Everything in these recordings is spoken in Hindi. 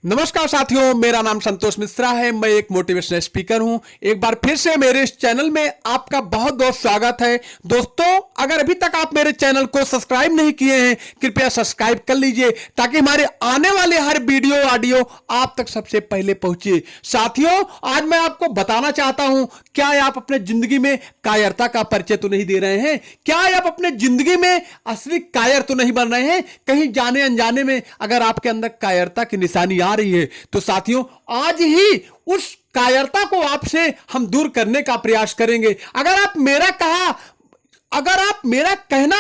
नमस्कार साथियों, मेरा नाम संतोष मिश्रा है। मैं एक मोटिवेशनल स्पीकर हूं। एक बार फिर से मेरे इस चैनल में आपका बहुत बहुत स्वागत है। दोस्तों, अगर अभी तक आप मेरे चैनल को सब्सक्राइब नहीं किए हैं, कृपया सब्सक्राइब कर लीजिए ताकि हमारे आने वाले हर वीडियो ऑडियो आप तक सबसे पहले पहुंचे। साथियों, आज मैं आपको बताना चाहता हूं, क्या आप अपने जिंदगी में कायरता का परिचय तो नहीं दे रहे हैं? क्या आप अपने जिंदगी में असली कायर तो नहीं बन रहे हैं? कहीं जाने अनजाने में अगर आपके अंदर कायरता की निशानी आ रही है तो साथियों, आज ही उस कायरता को आपसे हम दूर करने का प्रयास करेंगे। अगर आप मेरा कहना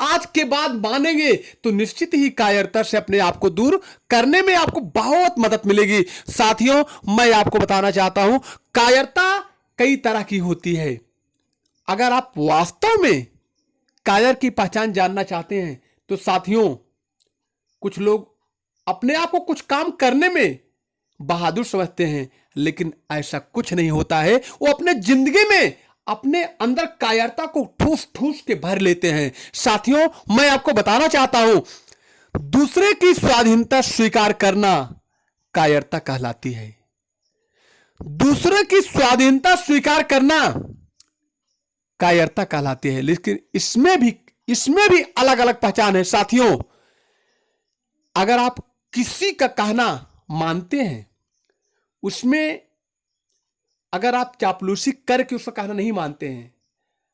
आज के बाद मानेंगे तो निश्चित ही कायरता से अपने आप को दूर करने में आपको बहुत मदद मिलेगी। साथियों, मैं आपको बताना चाहता हूं, कायरता कई तरह की होती है। अगर आप वास्तव में कायर की पहचान जानना चाहते हैं तो साथियों, कुछ लोग अपने आप को कुछ काम करने में बहादुर समझते हैं, लेकिन ऐसा कुछ नहीं होता है। वो अपने जिंदगी में अपने अंदर कायरता को ठूस ठूस के भर लेते हैं। साथियों, मैं आपको बताना चाहता हूं, दूसरे की स्वाधीनता स्वीकार करना कायरता कहलाती है। दूसरे की स्वाधीनता स्वीकार करना कायरता कहलाती है, लेकिन इसमें भी अलग अलग पहचान है। साथियों, अगर आप किसी का कहना मानते हैं, उसमें अगर आप चापलूसी करके उसका कहना नहीं मानते हैं,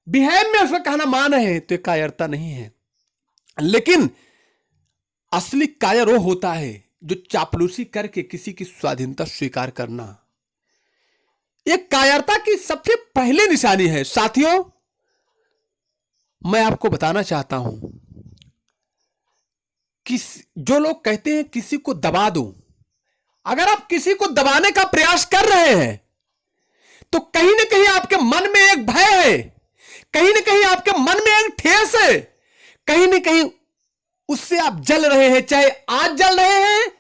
बिहेव में उसका कहना मान रहे हैं, तो कायरता नहीं है। लेकिन असली कायर वो होता है जो चापलूसी करके किसी की स्वाधीनता स्वीकार करना। एक कायरता की सबसे पहली निशानी है। साथियों, मैं आपको बताना चाहता हूं, जो लोग कहते हैं किसी को दबा दो, अगर आप किसी को दबाने का प्रयास कर रहे हैं तो कहीं ना कहीं आपके मन में एक भय है, कहीं ना कहीं आपके मन में एक ठेस है, कहीं ना कहीं उससे आप जल रहे हैं। चाहे आज जल रहे हैं,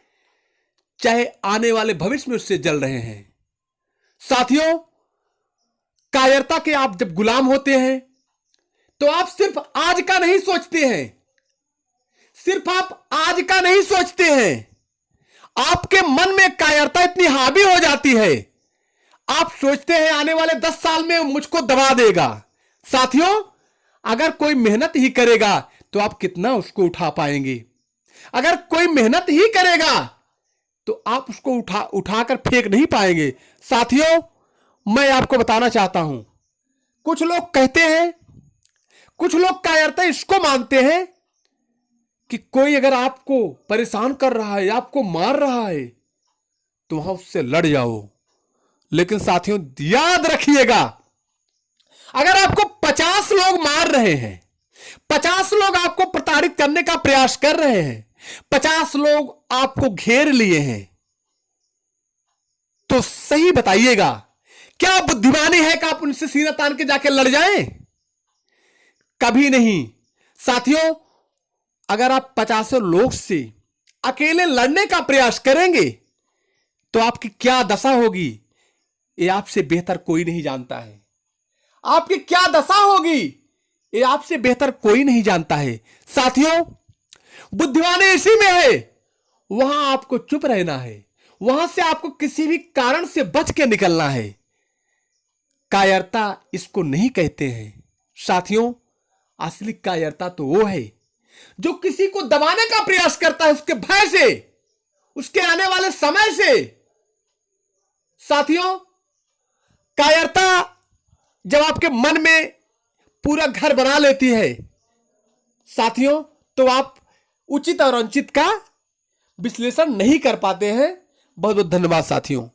चाहे आने वाले भविष्य में उससे जल रहे हैं। साथियों, कायरता के आप जब गुलाम होते हैं तो आप सिर्फ आज का नहीं सोचते हैं, सिर्फ आप आज का नहीं सोचते हैं, आपके मन में कायरता इतनी हावी हो जाती है, आप सोचते हैं आने वाले 10 साल में मुझको दबा देगा। साथियों, अगर कोई मेहनत ही करेगा तो आप कितना उसको उठा पाएंगे? अगर कोई मेहनत ही करेगा तो आप उसको उठाकर फेंक नहीं पाएंगे। साथियों, मैं आपको बताना चाहता हूं, कुछ लोग कहते हैं, कुछ लोग कायरता इसको मानते हैं कि कोई अगर आपको परेशान कर रहा है, आपको मार रहा है, तो वहां उससे लड़ जाओ। लेकिन साथियों, याद रखिएगा, अगर आपको 50 लोग मार रहे हैं, 50 लोग आपको प्रताड़ित करने का प्रयास कर रहे हैं, 50 लोग आपको घेर लिए हैं, तो सही बताइएगा, क्या बुद्धिमानी है कि आप उनसे सीना तान के जाके लड़ जाएं? कभी नहीं। साथियों, अगर आप 50 लोग से अकेले लड़ने का प्रयास करेंगे तो आपकी क्या दशा होगी, ये आपसे बेहतर कोई नहीं जानता है। आपकी क्या दशा होगी, ये आपसे बेहतर कोई नहीं जानता है। साथियों, बुद्धिमानी इसी में है, वहां आपको चुप रहना है, वहां से आपको किसी भी कारण से बच के निकलना है। कायरता इसको नहीं कहते हैं। साथियों, असली कायरता तो वो है जो किसी को दबाने का प्रयास करता है, उसके भय से, उसके आने वाले समय से। साथियों, कायरता जब आपके मन में पूरा घर बना लेती है साथियों, तो आप उचित और अनुचित का विश्लेषण नहीं कर पाते हैं। बहुत बहुत धन्यवाद साथियों।